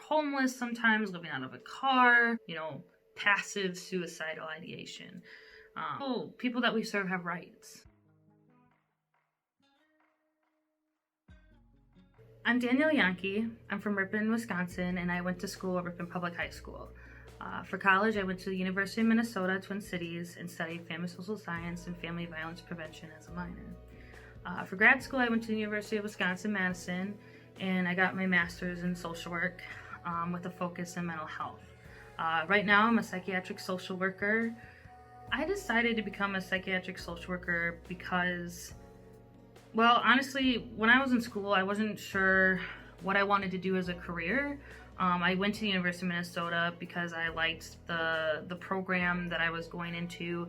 homeless sometimes, living out of a car, passive suicidal ideation. People that we serve have rights. I'm Danielle Jahnke. I'm from Ripon, Wisconsin, and I went to school at Ripon Public High School. For college, I went to the University of Minnesota, Twin Cities, and studied family social science and family violence prevention as a minor. For grad school, I went to the University of Wisconsin-Madison, and I got my master's in social work with a focus in mental health. Right now, I'm a psychiatric social worker. I decided to become a psychiatric social worker because, well, honestly, when I was in school, I wasn't sure what I wanted to do as a career. I went to the University of Minnesota because I liked the program that I was going into,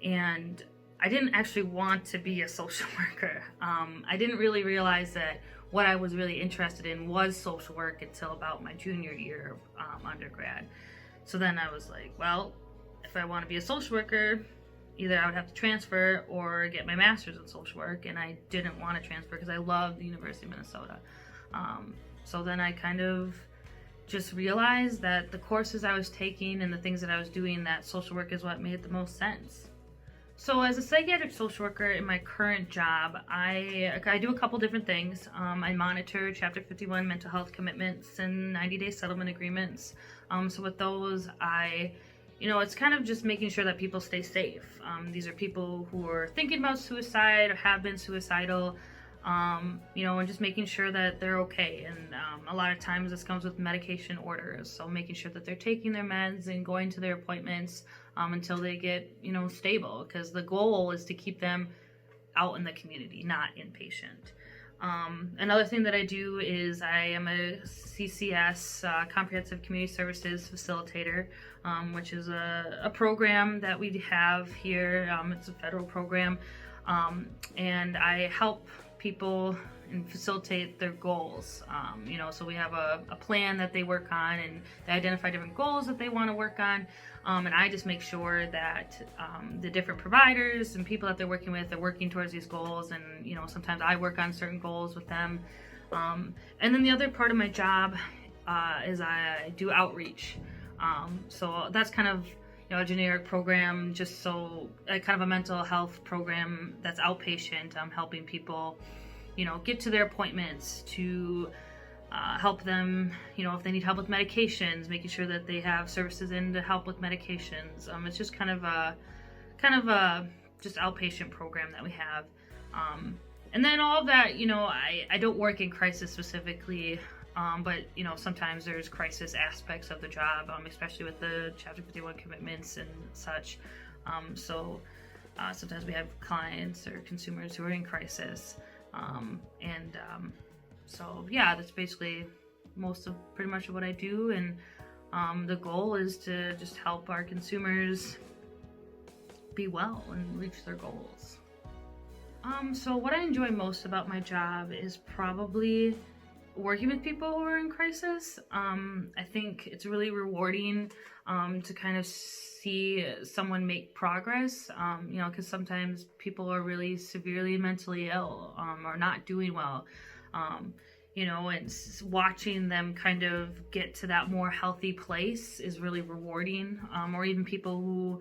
and I didn't actually want to be a social worker. I didn't really realize that what I was really interested in was social work until about my junior year of undergrad. So then I was like, well, if I want to be a social worker, either I would have to transfer or get my master's in social work, and I didn't want to transfer because I loved the University of Minnesota. So then I kind of just realized that the courses I was taking and the things that I was doing, that social work is what made the most sense. So as a psychiatric social worker in my current job, I do a couple different things. I monitor Chapter 51 mental health commitments and 90-day settlement agreements. So with those, it's kind of just making sure that people stay safe. These are people who are thinking about suicide or have been suicidal, and just making sure that they're okay. And a lot of times this comes with medication orders, so making sure that they're taking their meds and going to their appointments until they get, stable, because the goal is to keep them out in the community, not inpatient. Another thing that I do is I am a CCS, Comprehensive Community Services Facilitator, which is a program that we have here. It's a federal program, and I help people and facilitate their goals. So we have a plan that they work on, and they identify different goals that they want to work on. And I just make sure that the different providers and people that they're working with are working towards these goals. And, sometimes I work on certain goals with them. And then the other part of my job is I do outreach. So that's kind of, a generic program, just so kind of a mental health program that's outpatient, helping people, get to their appointments, to help them, if they need help with medications, making sure that they have services in to help with medications. It's just kind of a just outpatient program that we have. And then all of that, I don't work in crisis specifically, but sometimes there's crisis aspects of the job, especially with the Chapter 51 commitments and such. So sometimes we have clients or consumers who are in crisis. So yeah, that's basically pretty much what I do, and the goal is to just help our consumers be well and reach their goals. So what I enjoy most about my job is probably working with people who are in crisis. I think it's really rewarding to kind of see someone make progress, because sometimes people are really severely mentally ill or not doing well. And watching them kind of get to that more healthy place is really rewarding. Or even people who,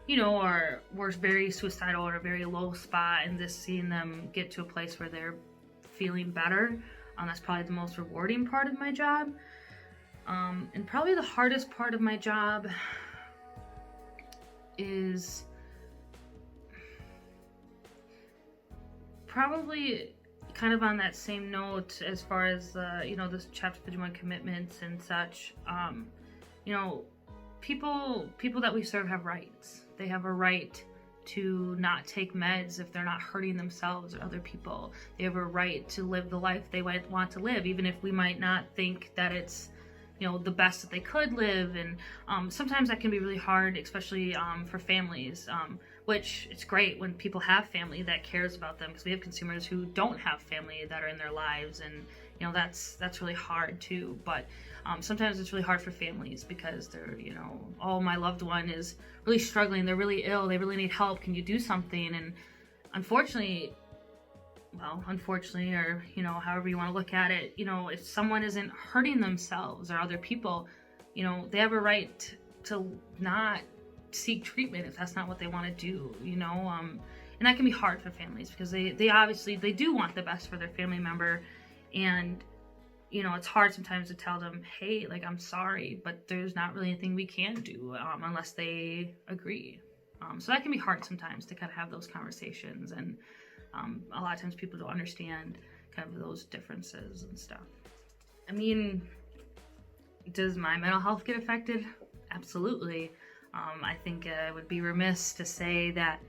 were very suicidal or a very low spot, and just seeing them get to a place where they're feeling better. That's probably the most rewarding part of my job. And probably the hardest part of my job is probably kind of on that same note as far as this Chapter 51 commitments and such. People that we serve have rights. They have a right to not take meds if they're not hurting themselves or other people. They have a right to live the life they want to live, even if we might not think that it's the best that they could live. And sometimes that can be really hard, especially for families, which it's great when people have family that cares about them, because we have consumers who don't have family that are in their lives, and that's really hard too. But sometimes it's really hard for families because they're, oh, my loved one is really struggling, they're really ill, they really need help, can you do something? And unfortunately, well, unfortunately, or, however you want to look at it, if someone isn't hurting themselves or other people, they have a right to not seek treatment if that's not what they want to do, and that can be hard for families because they obviously, they do want the best for their family member. And, it's hard sometimes to tell them, hey, like, I'm sorry, but there's not really anything we can do unless they agree. So that can be hard sometimes to kind of have those conversations. And a lot of times people don't understand kind of those differences and stuff. I mean, does my mental health get affected? Absolutely. I think I would be remiss to say that,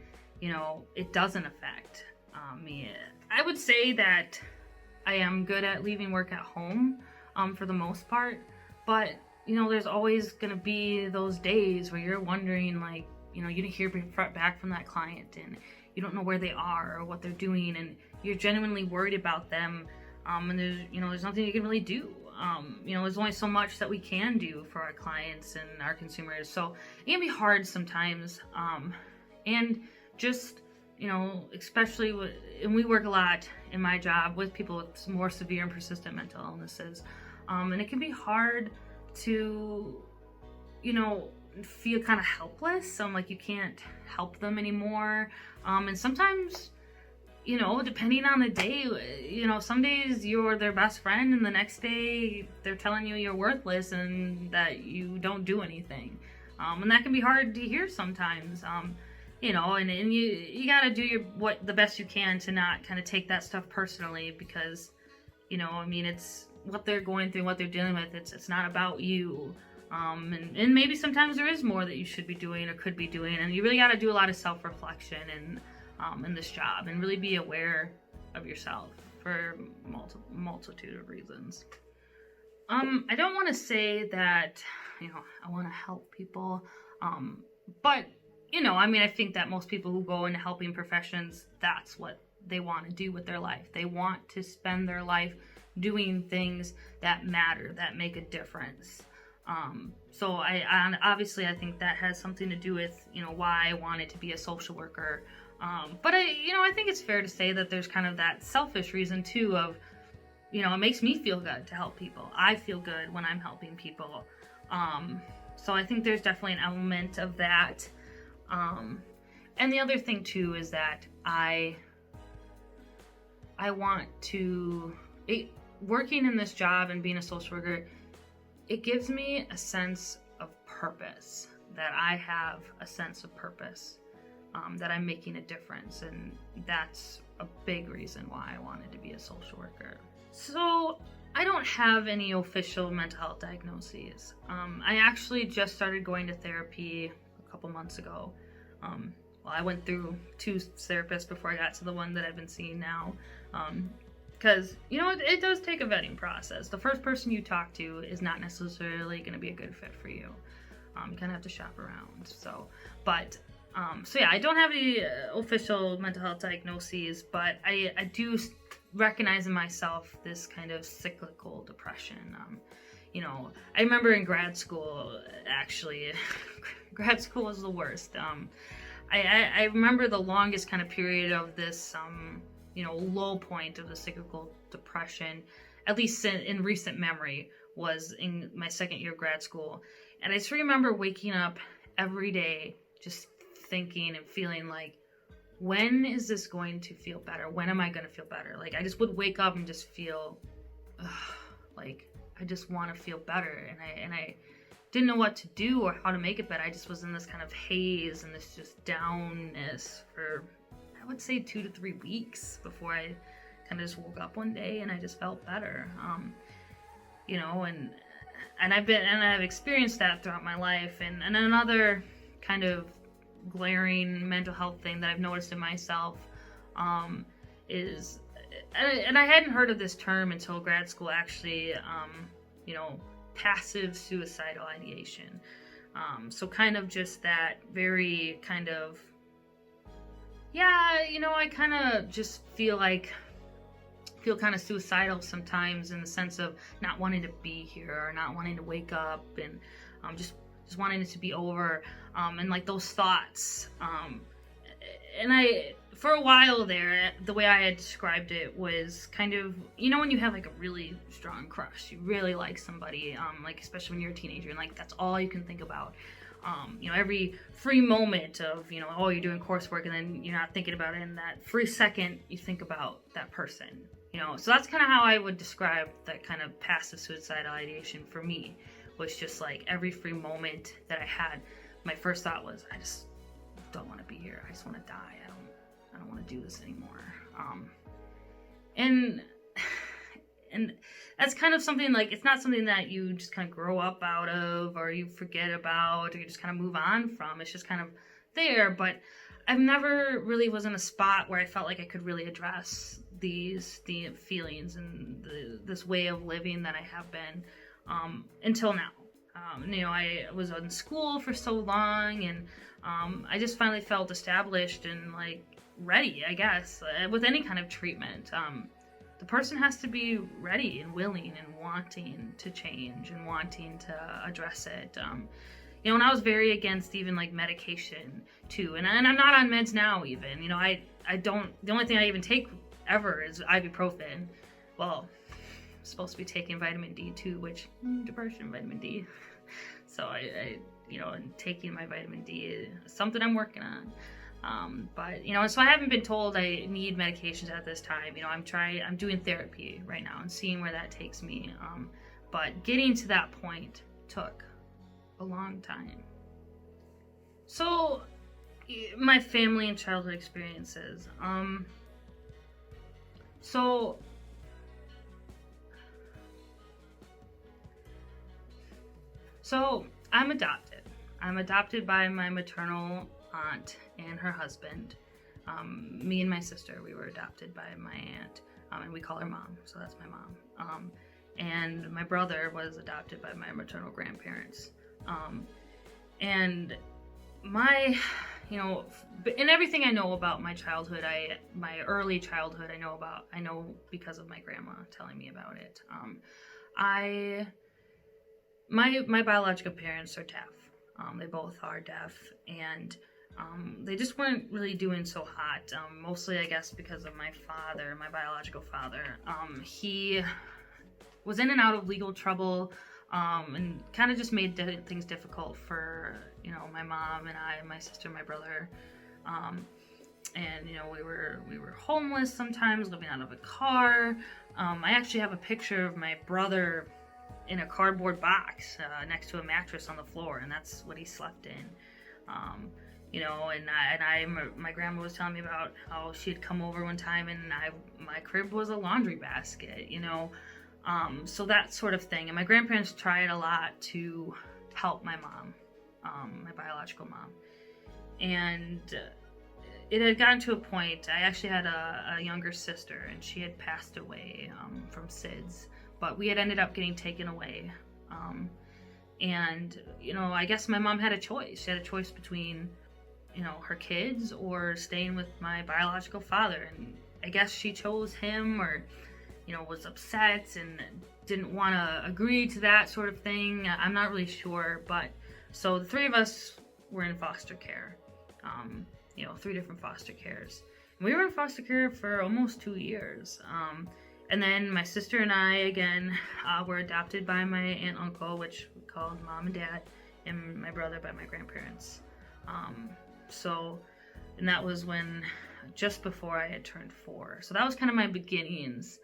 it doesn't affect me. I would say that I am good at leaving work at home for the most part, but, there's always going to be those days where you're wondering, like, you didn't hear back from that client and you don't know where they are or what they're doing, and you're genuinely worried about them, and there's nothing you can really do. There's only so much that we can do for our clients and our consumers, so it can be hard sometimes, and just, especially and we work a lot in my job with people with more severe and persistent mental illnesses, and it can be hard to, feel kind of helpless, like you can't help them anymore, and sometimes, depending on the day, some days you're their best friend and the next day they're telling you you're worthless and that you don't do anything, and that can be hard to hear sometimes, and you gotta do the best you can to not kind of take that stuff personally, because, it's what they're going through, what they're dealing with, it's not about you. And maybe sometimes there is more that you should be doing or could be doing, and you really got to do a lot of self-reflection in this job and really be aware of yourself for multitude of reasons. I don't want to say that, I want to help people, but, I think that most people who go into helping professions, that's what they want to do with their life. They want to spend their life doing things that matter, that make a difference. So I obviously I think that has something to do with, why I wanted to be a social worker. But I think it's fair to say that there's kind of that selfish reason too of, it makes me feel good to help people. I feel good when I'm helping people. So I think there's definitely an element of that. And the other thing too is that I want to, working in this job and being a social worker, it gives me a sense of purpose, that I have a sense of purpose, that I'm making a difference, and that's a big reason why I wanted to be a social worker. So I don't have any official mental health diagnoses. I actually just started going to therapy a couple months ago. I went through 2 therapists before I got to the one that I've been seeing now. Because, it does take a vetting process. The first person you talk to is not necessarily going to be a good fit for you. You kind of have to shop around. So yeah, I don't have any official mental health diagnoses, but I do recognize in myself this kind of cyclical depression. I remember in grad school, actually, grad school was the worst. I remember the longest kind of period of this, low point of the cyclical depression, at least in recent memory, was in my second year of grad school. And I just remember waking up every day just thinking and feeling like, when is this going to feel better? When am I going to feel better? Like, I just would wake up and just feel like I just want to feel better. And I didn't know what to do or how to make it better. I just was in this kind of haze and this just downness for, I would say, 2 to 3 weeks before I kind of just woke up one day and I just felt better. And I've experienced that throughout my life. And another kind of glaring mental health thing that I've noticed in myself is, and I hadn't heard of this term until grad school actually, passive suicidal ideation. So kind of just that very kind of, I kind of just feel kind of suicidal sometimes, in the sense of not wanting to be here or not wanting to wake up, and just wanting it to be over, and like those thoughts, for a while there, the way I had described it was kind of, when you have like a really strong crush, you really like somebody, like especially when you're a teenager, and like that's all you can think about. Every free moment of, oh, you're doing coursework, and then you're not thinking about it, and that free second you think about that person. So that's kind of how I would describe that kind of passive suicidal ideation for me, was just like every free moment that I had, my first thought was, I just don't want to be here. I just want to die. I don't want to do this anymore. And that's kind of something, like, it's not something that you just kind of grow up out of, or you forget about, or you just kind of move on from. It's just kind of there. But I've never really was in a spot where I felt like I could really address the feelings and this way of living that I have been until now. I was in school for so long, and I just finally felt established and like ready, I guess, with any kind of treatment. The person has to be ready and willing and wanting to change and wanting to address it. And I was very against even like medication too, and I'm not on meds now even. I don't. The only thing I even take ever is ibuprofen. Well, I'm supposed to be taking vitamin D too, which depression, vitamin D. So I and taking my vitamin D is something I'm working on. But so I haven't been told I need medications at this time. I'm doing therapy right now and seeing where that takes me. But getting to that point took a long time. So my family and childhood experiences. So I'm adopted. I'm adopted by my maternal aunt and her husband. Me and my sister, we were adopted by my aunt, and we call her mom, so that's my mom. And my brother was adopted by my maternal grandparents. And my, and everything I know about my childhood, my early childhood, I know because of my grandma telling me about it. My biological parents are deaf. They both are deaf, and they just weren't really doing so hot. Mostly, I guess, because of my father, my biological father. He was in and out of legal trouble, and kind of just made things difficult for, my mom and I, my sister, my brother. And, we were homeless sometimes, living out of a car. I actually have a picture of my brother in a cardboard box next to a mattress on the floor, and that's what he slept in. My grandma was telling me about how she had come over one time, and my crib was a laundry basket, so that sort of thing. And my grandparents tried a lot to help my mom, my biological mom, and it had gotten to a point. I actually had a younger sister, and she had passed away from SIDS. But we had ended up getting taken away. And I guess my mom had a choice. She had a choice between, her kids or staying with my biological father. And I guess she chose him, or, was upset and didn't want to agree to that sort of thing. I'm not really sure. But so the three of us were in foster care, 3 different foster cares. And we were in foster care for almost 2 years. And then my sister and I, again, were adopted by my aunt and uncle, which we called mom and dad, and my brother by my grandparents. And that was just before I had turned 4. So that was kind of my beginnings.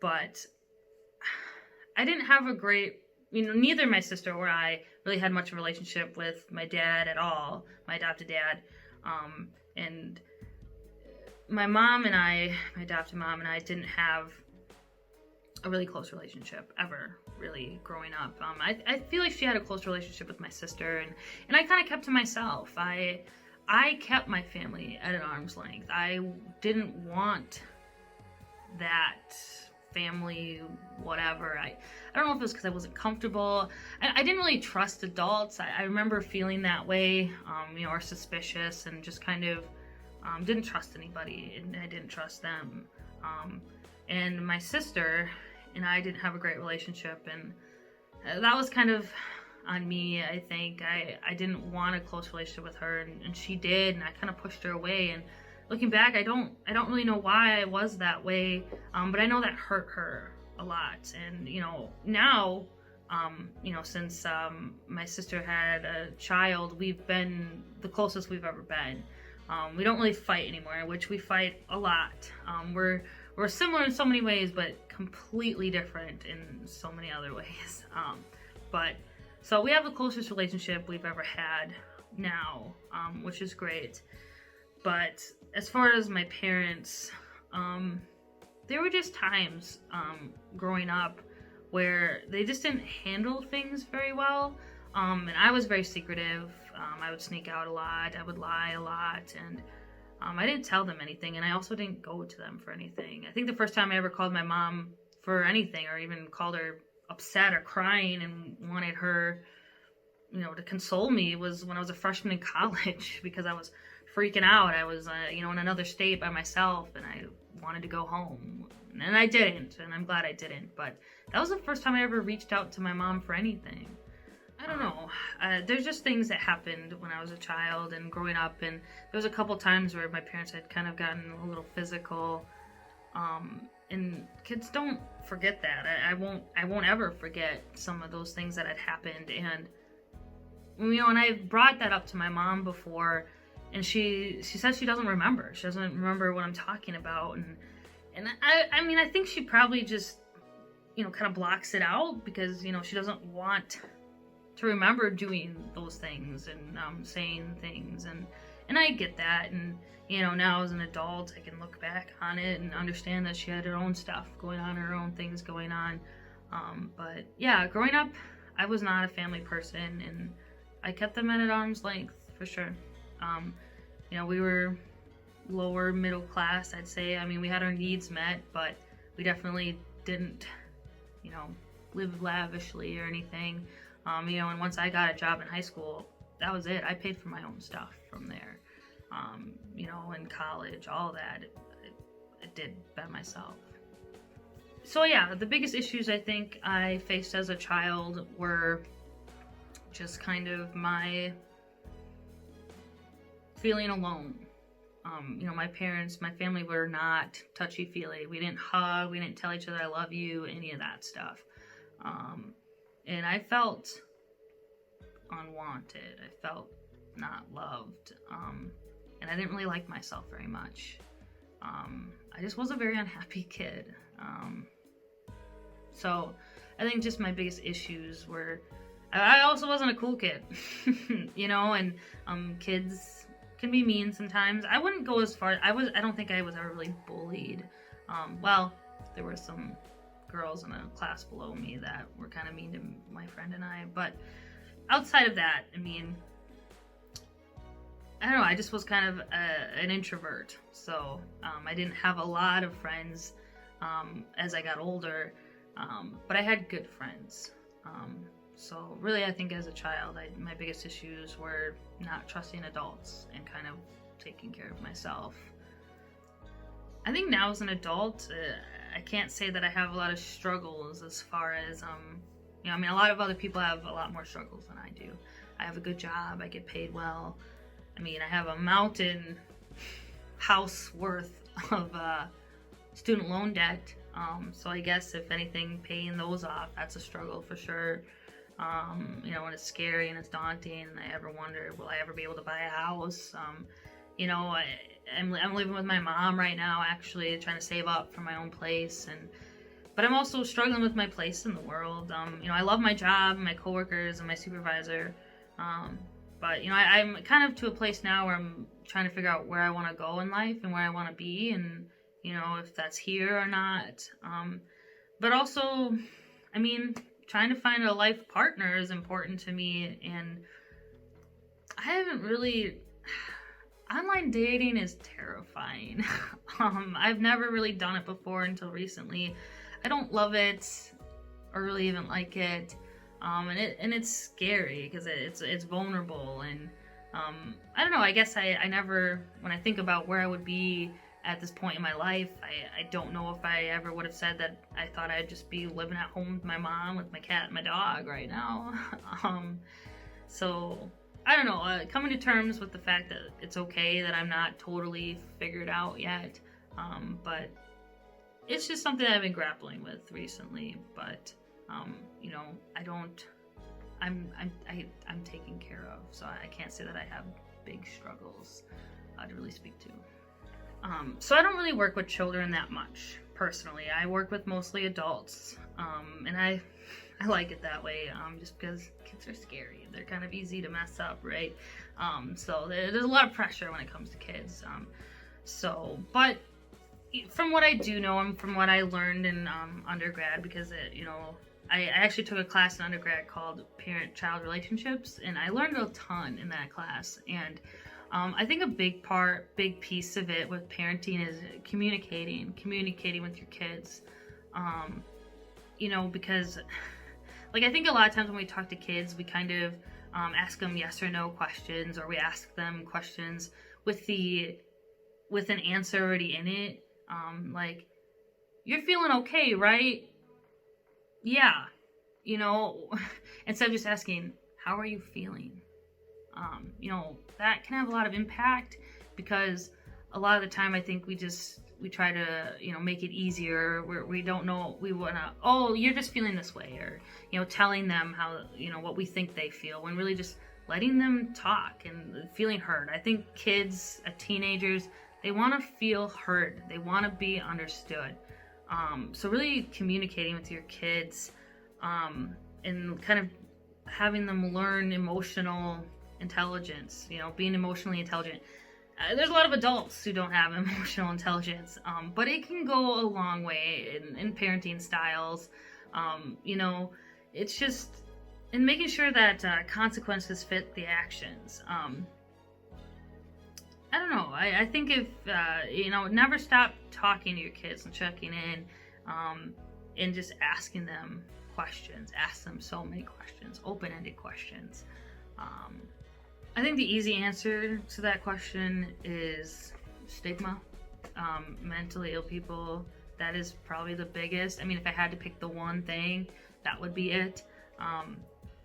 But I didn't have a great, neither my sister or I really had much of a relationship with my dad at all, my adopted dad. And my mom and I, my adopted mom and I, didn't have a really close relationship ever, really, growing up. I feel like she had a close relationship with my sister, and I kind of kept to myself. I kept my family at an arm's length. I didn't want that family, whatever. I don't know if it was because I wasn't comfortable. I didn't really trust adults. I remember feeling that way, or suspicious, and just kind of didn't trust anybody, and I didn't trust them. And my sister and I didn't have a great relationship, and that was kind of on me. I think I didn't want a close relationship with her, and she did, and I kind of pushed her away. And looking back, I don't really know why I was that way, but I know that hurt her a lot. And now, since my sister had a child, we've been the closest we've ever been. We don't really fight anymore, which we fight a lot. We're similar in so many ways, but completely different in so many other ways. So we have the closest relationship we've ever had now, which is great. But as far as my parents, there were just times growing up where they just didn't handle things very well. And I was very secretive. I would sneak out a lot. I would lie a lot. And I didn't tell them anything. And I also didn't go to them for anything. I think the first time I ever called my mom for anything, or even called her upset or crying and wanted her, to console me, was when I was a freshman in college, because I was freaking out. I was, in another state by myself, and I wanted to go home. And I didn't, and I'm glad I didn't. But that was the first time I ever reached out to my mom for anything. I don't know. There's just things that happened when I was a child and growing up, and there was a couple times where my parents had kind of gotten a little physical. And kids don't forget that. I won't ever forget some of those things that had happened. And and I brought that up to my mom before, and she says she doesn't remember. She doesn't remember what I'm talking about. And I think she probably just kind of blocks it out because she doesn't want to remember doing those things and saying things, and I get that. And now as an adult, I can look back on it and understand that she had her own stuff going on, her own things going on. But yeah, growing up, I was not a family person, and I kept them at arm's length for sure. We were lower middle class, I'd say. I mean, we had our needs met, but we definitely didn't, live lavishly or anything. And once I got a job in high school, that was it. I paid for my own stuff from there. In college, all that, I did by myself. So yeah, the biggest issues I think I faced as a child were just kind of my feeling alone. My family were not touchy-feely. We didn't hug, we didn't tell each other I love you, any of that stuff. And I felt unwanted. I felt not loved. And I didn't really like myself very much. I just was a very unhappy kid. So I think just my biggest issues were, I also wasn't a cool kid, and kids can be mean sometimes. I wouldn't go as far, I don't think I was ever really bullied. There were some girls in a class below me that were kind of mean to my friend and I, but outside of that, I don't know, I just was kind of an introvert, so I didn't have a lot of friends as I got older, but I had good friends. So really, I think as a child, my biggest issues were not trusting adults and kind of taking care of myself. I think now as an adult, I can't say that I have a lot of struggles as far as, a lot of other people have a lot more struggles than I do. I have a good job, I get paid well. I have a mountain house worth of student loan debt. So I guess if anything, paying those off, that's a struggle for sure. And it's scary and it's daunting, and I ever wonder, will I ever be able to buy a house? I'm living with my mom right now, actually, trying to save up for my own place, but I'm also struggling with my place in the world. I love my job, my coworkers, and my supervisor, but I'm kind of to a place now where I'm trying to figure out where I want to go in life and where I want to be, and if that's here or not. But also, trying to find a life partner is important to me, and I haven't really. Online dating is terrifying. I've never really done it before until recently. I don't love it or really even like it. And it's scary because it's vulnerable, and I don't know, I guess I never, when I think about where I would be at this point in my life. I don't know if I ever would have said that I thought I'd just be living at home with my mom, with my cat and my dog right now. So I don't know, coming to terms with the fact that it's okay that I'm not totally figured out yet, but it's just something I've been grappling with recently. But you know, I'm taken care of, so I can't say that I have big struggles to really speak to. So I don't really work with children that much personally. I work with mostly adults, and I like it that way, just because kids are scary. They're kind of easy to mess up, right? So there's a lot of pressure when it comes to kids. But from what I do know and from what I learned in undergrad, because I actually took a class in undergrad called Parent-Child Relationships, and I learned a ton in that class. And I think a big piece of it with parenting is communicating with your kids. Because like, I think a lot of times when we talk to kids, we kind of ask them yes or no questions, or we ask them questions with an answer already in it. Like, you're feeling okay, right? Yeah. Instead of just asking, how are you feeling? That can have a lot of impact, because a lot of the time I think we try to, make it easier. We don't know, we want to, oh, you're just feeling this way, or, telling them how, what we think they feel, when really just letting them talk and feeling heard. I think kids, teenagers, they want to feel heard. They want to be understood. So really communicating with your kids, and kind of having them learn emotional intelligence, being emotionally intelligent. There's a lot of adults who don't have emotional intelligence, but it can go a long way in parenting styles. It's just in making sure that consequences fit the actions. I don't know. I think if, never stop talking to your kids and checking in, and just asking them questions. Ask them so many questions, open-ended questions. I think the easy answer to that question is stigma. Mentally ill people, that is probably the biggest. I mean, if I had to pick the one thing, that would be it.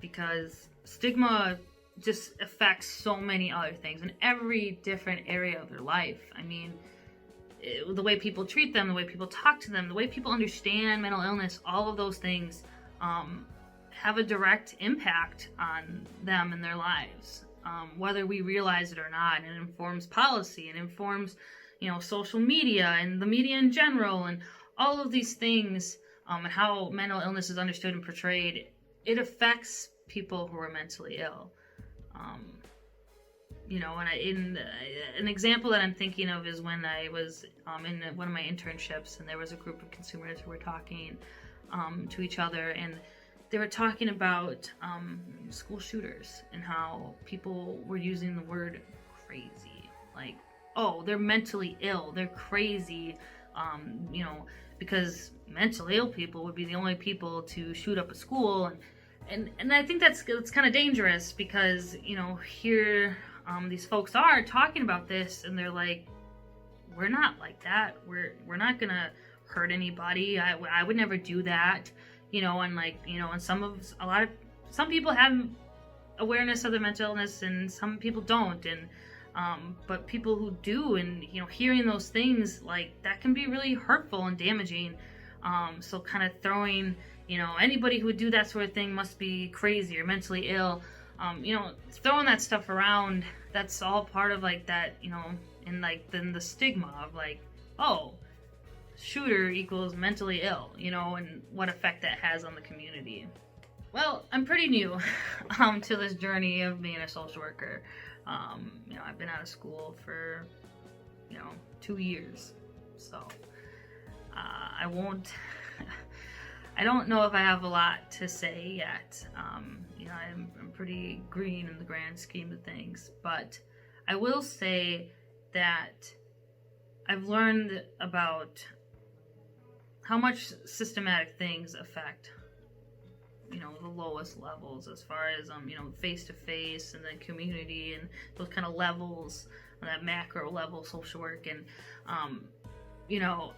Because stigma just affects so many other things in every different area of their life. I mean, the way people treat them, the way people talk to them, the way people understand mental illness, all of those things have a direct impact on them and their lives. Whether we realize it or not, and it informs policy, and informs, social media and the media in general, and all of these things, and how mental illness is understood and portrayed. It affects people who are mentally ill. An example that I'm thinking of is when I was in one of my internships, and there was a group of consumers who were talking to each other, and they were talking about school shooters and how people were using the word crazy. Like, oh, they're mentally ill, they're crazy, because mentally ill people would be the only people to shoot up a school. And I think that's kind of dangerous, because, here these folks are talking about this, and they're like, we're not like that. We're not gonna hurt anybody. I would never do that. And some people have awareness of their mental illness, and some people don't. And but people who do, and hearing those things, like, that can be really hurtful and damaging. So kind of throwing, anybody who would do that sort of thing must be crazy or mentally ill. Throwing that stuff around, that's all part of like that, and like then the stigma of like, oh, shooter equals mentally ill, and what effect that has on the community. Well, I'm pretty new to this journey of being a social worker. I've been out of school for 2 years, so I don't know if I have a lot to say yet. I'm pretty green in the grand scheme of things, but I will say that I've learned about how much systematic things affect, the lowest levels, as far as, face-to-face and then community and those kind of levels. that macro level social work. And, you know,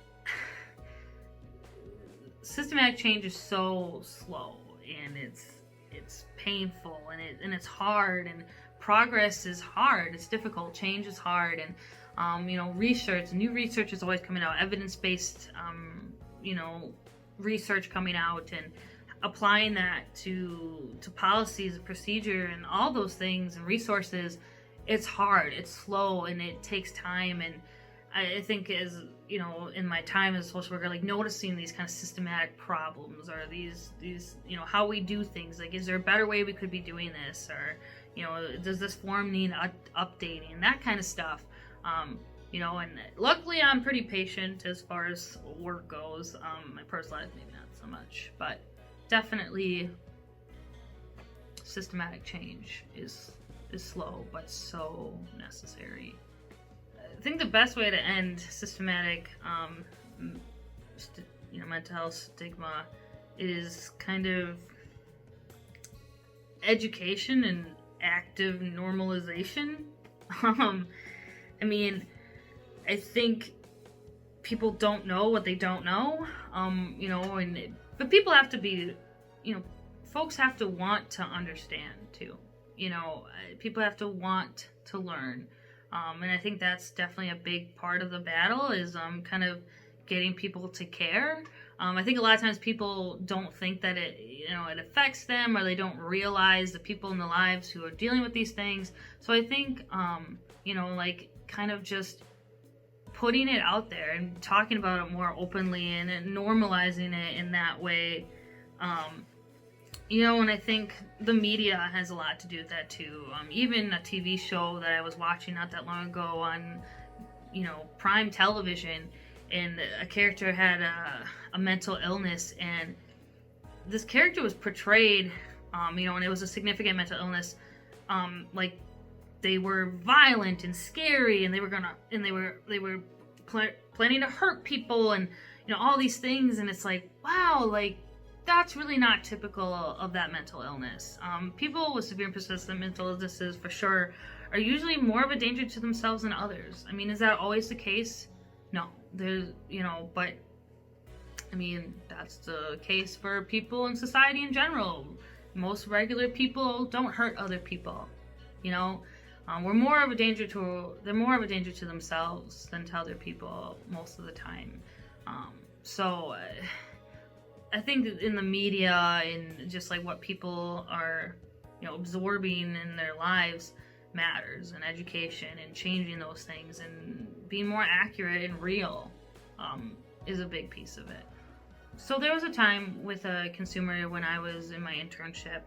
systematic change is so slow, and it's painful, and it's hard, and progress is hard. It's difficult. Change is hard. And, you know, new research is always coming out, evidence-based, you know, research coming out, and applying that to policies and procedure and all those things and resources. It's hard, it's slow, and it takes time. And I think, as you know, in my time as a social worker, like noticing these kind of systematic problems, or these you know, how we do things, like, is there a better way we could be doing this, or, you know, does this form need updating, that kind of stuff. You know, and luckily I'm pretty patient as far as work goes. My personal life, maybe not so much, but definitely systematic change is slow, but so necessary. I think the best way to end systematic, you know, mental health stigma is kind of education and active normalization. I mean, I think people don't know what they don't know, you know, but people have to be, you know, folks have to want to understand too. You know, people have to want to learn. And I think that's definitely a big part of the battle, is kind of getting people to care. I think a lot of times people don't think that it, you know, it affects them, or they don't realize the people in their lives who are dealing with these things. So I think, you know, like, kind of just putting it out there and talking about it more openly, and normalizing it in that way. You know, and I think the media has a lot to do with that too. Even a TV show that I was watching not that long ago on, you know, prime television, and a character had a mental illness, and this character was portrayed, you know, and it was a significant mental illness, like, they were violent and scary, and they were planning to hurt people, and, you know, all these things. And it's like, wow, like, that's really not typical of that mental illness. People with severe and persistent mental illnesses, for sure, are usually more of a danger to themselves than others. I mean, is that always the case? No. There's, you know, but, I mean, that's the case for people in society in general. Most regular people don't hurt other people, you know? They're more of a danger to themselves than to other people most of the time. So I think in the media, and just like what people are, you know, absorbing in their lives matters, and education and changing those things and being more accurate and real is a big piece of it. So there was a time with a consumer when I was in my internship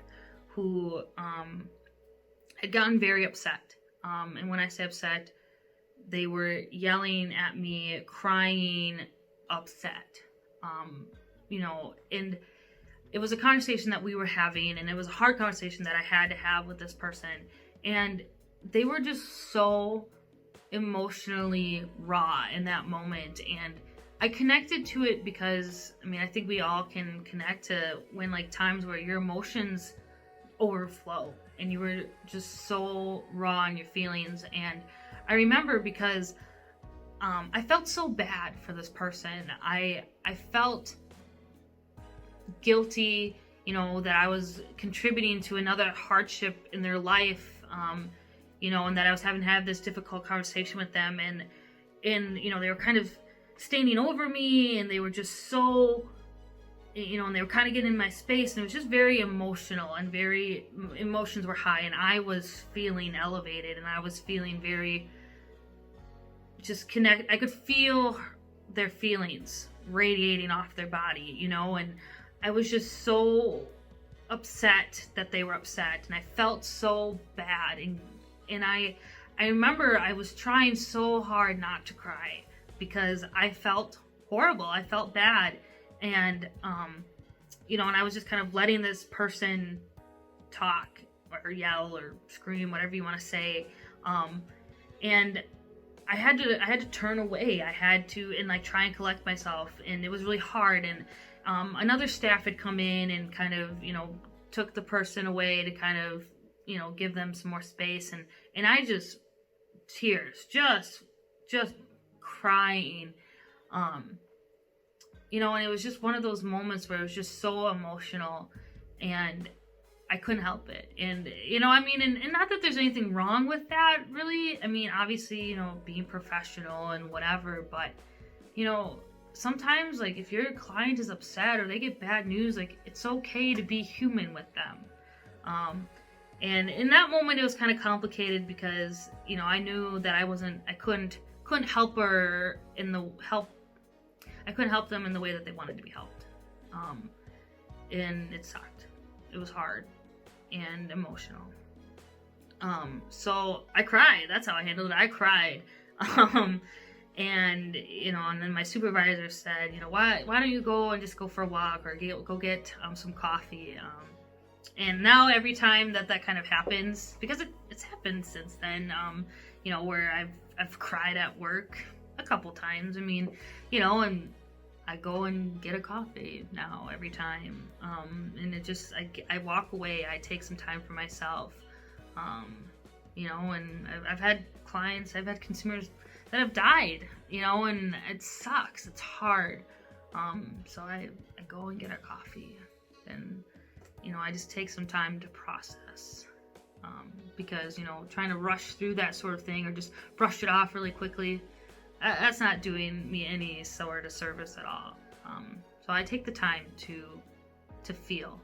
who had gotten very upset. And when I say upset, they were yelling at me, crying, upset. You know, and it was a conversation that we were having, and it was a hard conversation that I had to have with this person. And they were just so emotionally raw in that moment. And I connected to it because, I mean, I think we all can connect to when, like, times where your emotions overflow and you were just so raw in your feelings. And I remember because I felt so bad for this person. I felt guilty, you know, that I was contributing to another hardship in their life, you know, and that I was having to have this difficult conversation with them. And you know, they were kind of standing over me, and they were just so, you know, and they were kind of getting in my space, and it was just very emotional, and emotions were high, and I was feeling elevated, and I was feeling very just I could feel their feelings radiating off their body, you know, and I was just so upset that they were upset, and I felt so bad, and I remember I was trying so hard not to cry because I felt horrible, I felt bad, and you know, and I was just kind of letting this person talk or yell or scream, whatever you want to say, and I had to turn away. I had to, and like, try and collect myself, and it was really hard. And another staff had come in and kind of, you know, took the person away to kind of, you know, give them some more space, and I just tears, just crying. You know, and it was just one of those moments where it was just so emotional, and I couldn't help it. And, you know, I mean, and not that there's anything wrong with that, really. I mean, obviously, you know, being professional and whatever, but, you know, sometimes, like, if your client is upset or they get bad news, like, it's okay to be human with them. And in that moment, it was kind of complicated because, you know, I knew that I couldn't help her I couldn't help them in the way that they wanted to be helped. And it sucked. It was hard and emotional. So I cried. That's how I handled it. I cried. And, you know, and then my supervisor said, you know, why don't you go and just go for a walk or go get some coffee? And now every time that kind of happens, because it's happened since then, you know, where I've cried at work a couple times. I mean, you know, and I go and get a coffee now every time. And it just, I walk away, I take some time for myself. You know, and I've had clients, I've had consumers that have died, you know, and it sucks. It's hard. So I go and get a coffee, and, you know, I just take some time to process. Because, you know, trying to rush through that sort of thing or just brush it off really quickly, that's not doing me any sort of service at all. So I take the time to feel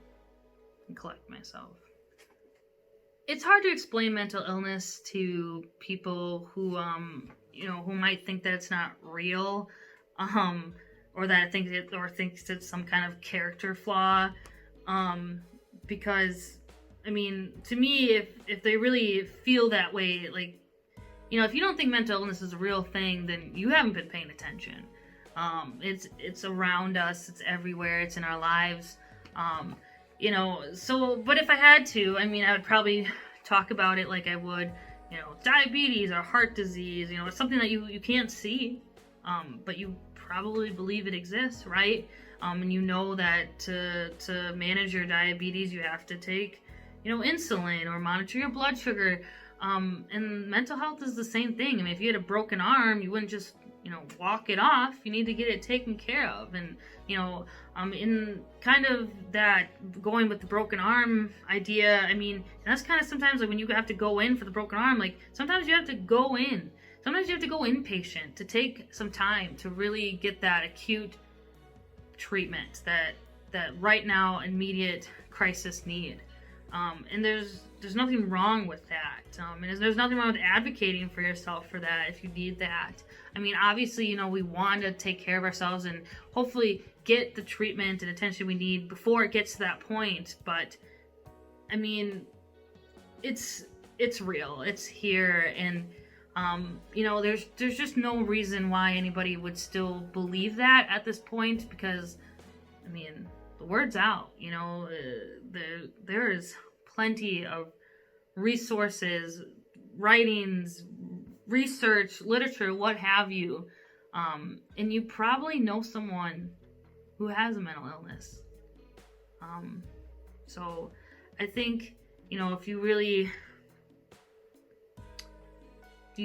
and collect myself. It's hard to explain mental illness to people who, you know, who might think that it's not real, or that thinks it's some kind of character flaw, because, I mean, to me, if they really feel that way, like, you know, if you don't think mental illness is a real thing, then you haven't been paying attention. It's around us, it's everywhere, it's in our lives. You know, so, but if I had to, I mean, I would probably talk about it like I would, you know, diabetes or heart disease. You know, it's something that you can't see, but you probably believe it exists, right? And you know that to manage your diabetes, you have to take, you know, insulin or monitor your blood sugar. And mental health is the same thing. I mean, if you had a broken arm, you wouldn't just, you know, walk it off. You need to get it taken care of. And, you know, in kind of that going with the broken arm idea, I mean, that's kind of sometimes like when you have to go in for the broken arm, like sometimes you have to go in. Sometimes you have to go inpatient to take some time to really get that acute treatment that right now immediate crisis need. And there's nothing wrong with that. And there's nothing wrong with advocating for yourself for that if you need that. I mean, obviously, you know, we want to take care of ourselves and hopefully get the treatment and attention we need before it gets to that point. But, I mean, it's real. It's here. And, you know, there's just no reason why anybody would still believe that at this point, because, I mean, the word's out, you know, there is plenty of resources, writings, research, literature, what have you, and you probably know someone who has a mental illness. So I think, you know, if you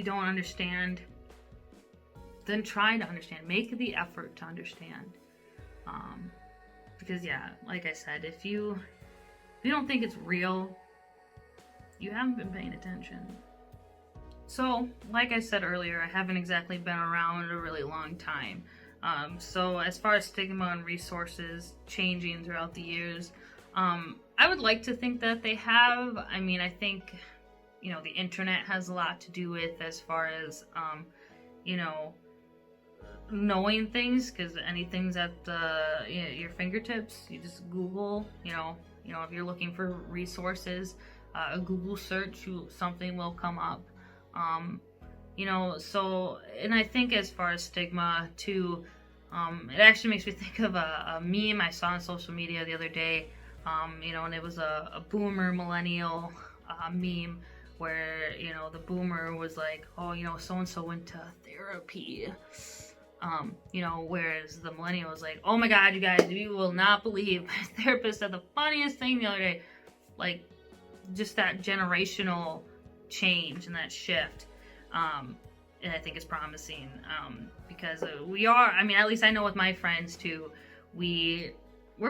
don't understand, then try to understand. Make the effort to understand. Because, yeah, like I said, if you don't think it's real, you haven't been paying attention. So, like I said earlier, I haven't exactly been around a really long time. So as far as stigma and resources changing throughout the years, I would like to think that they have. I mean, I think, you know, the internet has a lot to do with as far as, you know, knowing things, because anything's at your fingertips. You just Google, you know, if you're looking for resources, a Google search, something will come up. You know, so, and I think as far as stigma too, it actually makes me think of a meme I saw on social media the other day, you know, and it was a boomer millennial meme where, you know, the boomer was like, oh, you know, so-and-so went to therapy. You know, whereas the millennial was like, oh my God, you guys, you will not believe my therapist said the funniest thing the other day. Like, just that generational change and that shift. And I think it's promising, because we are, I mean, at least I know with my friends too, we're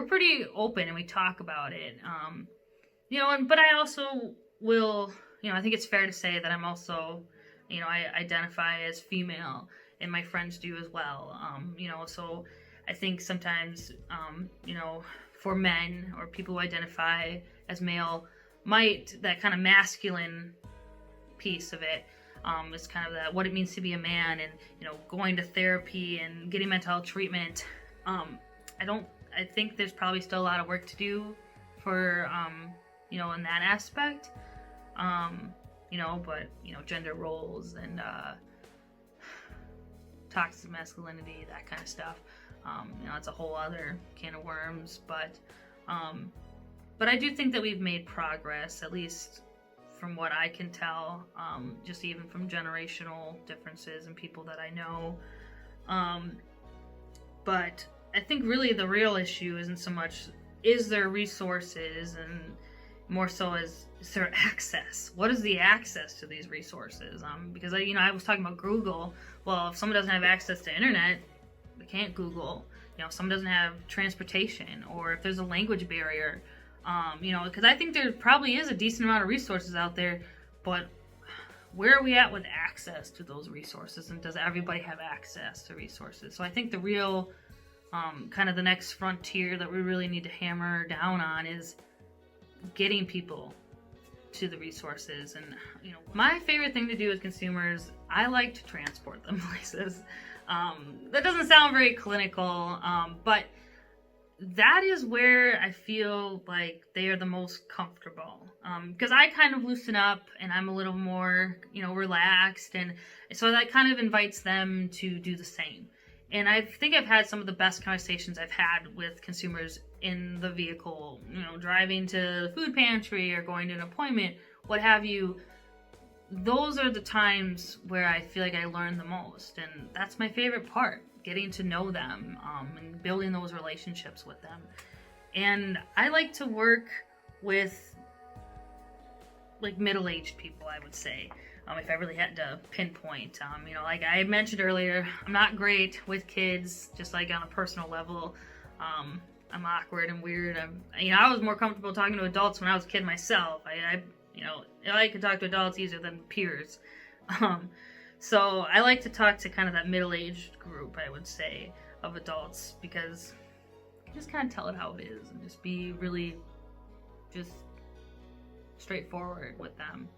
pretty open and we talk about it. But I also will, I think it's fair to say that I'm also, I identify as female, and my friends do as well. So I think sometimes, for men or people who identify as male, that kind of masculine piece of it, is kind of that what it means to be a man, and going to therapy and getting mental health treatment. I think there's probably still a lot of work to do for in that aspect. But gender roles and toxic masculinity, that kind of stuff. It's a whole other can of worms, but I do think that we've made progress, at least from what I can tell, just even from generational differences and people that I know. But I think really the real issue isn't so much is there resources, and more so is there access? What is the access to these resources? Because I was talking about Google. Well, if someone doesn't have access to internet, they can't Google. If someone doesn't have transportation, or if there's a language barrier, because I think there probably is a decent amount of resources out there, but where are we at with access to those resources, and does everybody have access to resources? So I think the real kind of the next frontier that we really need to hammer down on is getting people to the resources. And my favorite thing to do with consumers, I like to transport them places. That doesn't sound very clinical, but that is where I feel like they are the most comfortable, because I kind of loosen up and I'm a little more relaxed, and so that kind of invites them to do the same. And I think I've had some of the best conversations I've had with consumers in the vehicle, driving to the food pantry or going to an appointment, what have you. Those are the times where I feel like I learn the most. And that's my favorite part, getting to know them, and building those relationships with them. And I like to work with like middle-aged people, I would say. If I really had to pinpoint, like I mentioned earlier, I'm not great with kids, just like on a personal level. I'm awkward and weird. I was more comfortable talking to adults when I was a kid myself. I could talk to adults easier than peers. So I like to talk to kind of that middle-aged group, I would say, of adults, because you can just kind of tell it how it is and just be really just straightforward with them.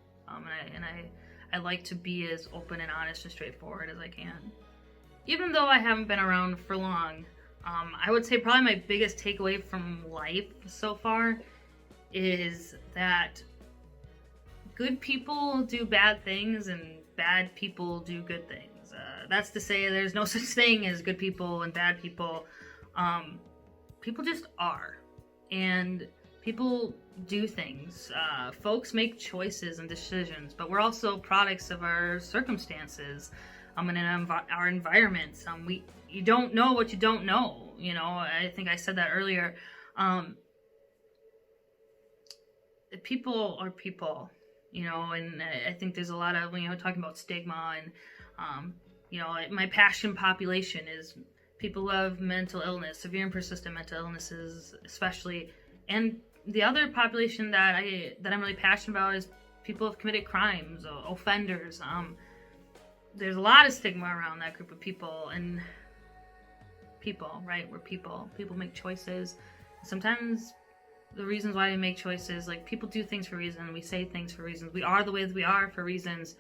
I like to be as open and honest and straightforward as I can. Even though I haven't been around for long, I would say probably my biggest takeaway from life so far is that good people do bad things and bad people do good things. That's to say there's no such thing as good people and bad people. People just are. And people do things. Folks make choices and decisions, but we're also products of our circumstances, and in our environments. You don't know what you don't know. I think I said that earlier. People are people, and I think there's a lot of, talking about stigma, and, my passion population is people who have mental illness, severe and persistent mental illnesses, especially, and the other population that I'm really passionate about is people who have committed crimes, offenders. There's a lot of stigma around that group of people, and people, right? We're people. People make choices. Sometimes the reasons why we make choices, like people do things for a reason. We say things for reasons. We are the way that we are for reasons.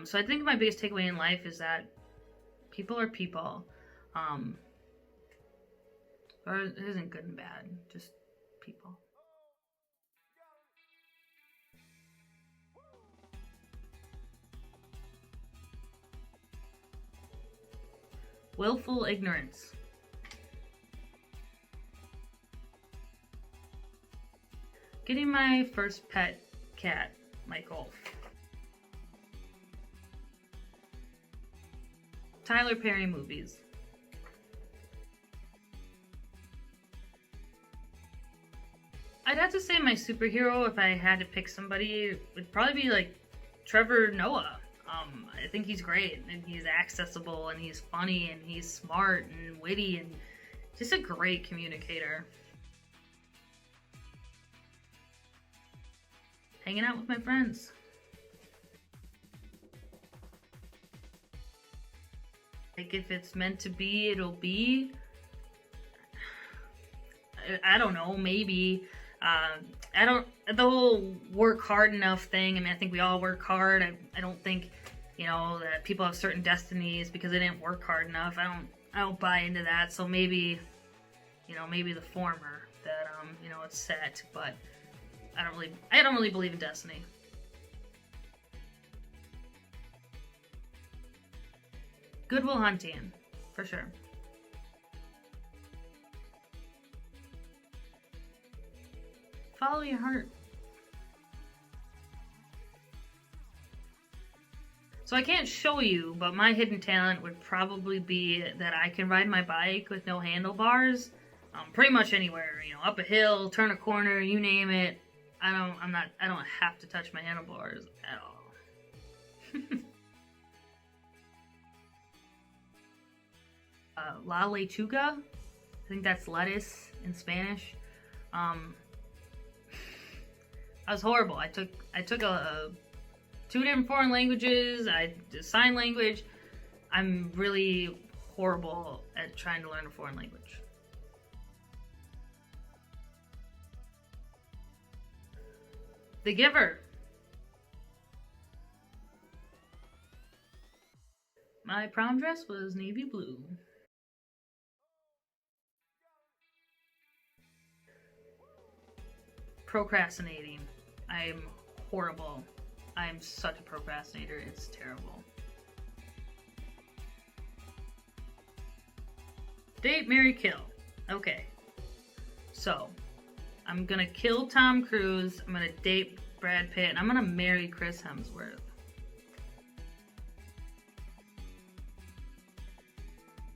So I think my biggest takeaway in life is that people are people. Or it isn't good and bad, just people. Willful ignorance. Getting my first pet cat, Michael. Tyler Perry movies. I'd have to say my superhero, if I had to pick somebody, would probably be like Trevor Noah. I think he's great, and he's accessible, and he's funny, and he's smart and witty, and just a great communicator. Hanging out with my friends. Like, if it's meant to be, it'll be. I don't know, maybe. The whole work hard enough thing, I mean, I think we all work hard. I don't think, that people have certain destinies because they didn't work hard enough. I don't buy into that. So maybe, maybe the former, that, it's set, but I don't really believe in destiny. Good Will Hunting, for sure. Follow your heart. So I can't show you, but my hidden talent would probably be that I can ride my bike with no handlebars, pretty much anywhere. Up a hill, turn a corner, you name it. I don't have to touch my handlebars at all. La lechuga, I think that's lettuce in Spanish. I was horrible. I took two different foreign languages. I did sign language. I'm really horrible at trying to learn a foreign language. The Giver. My prom dress was navy blue. Procrastinating. I'm horrible. I'm such a procrastinator. It's terrible. Date, marry, kill. Okay. So, I'm gonna kill Tom Cruise. I'm gonna date Brad Pitt. And I'm gonna marry Chris Hemsworth.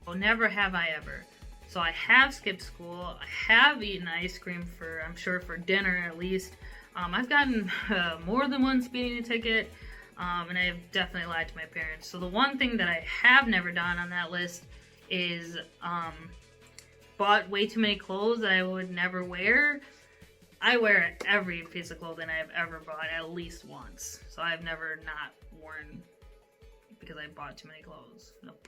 Oh, never have I ever. So I have skipped school. I have eaten ice cream I'm sure for dinner at least. I've gotten more than one speeding ticket, and I have definitely lied to my parents. So the one thing that I have never done on that list is bought way too many clothes that I would never wear. I wear every piece of clothing I've ever bought at least once. So I've never not worn because I bought too many clothes. Nope.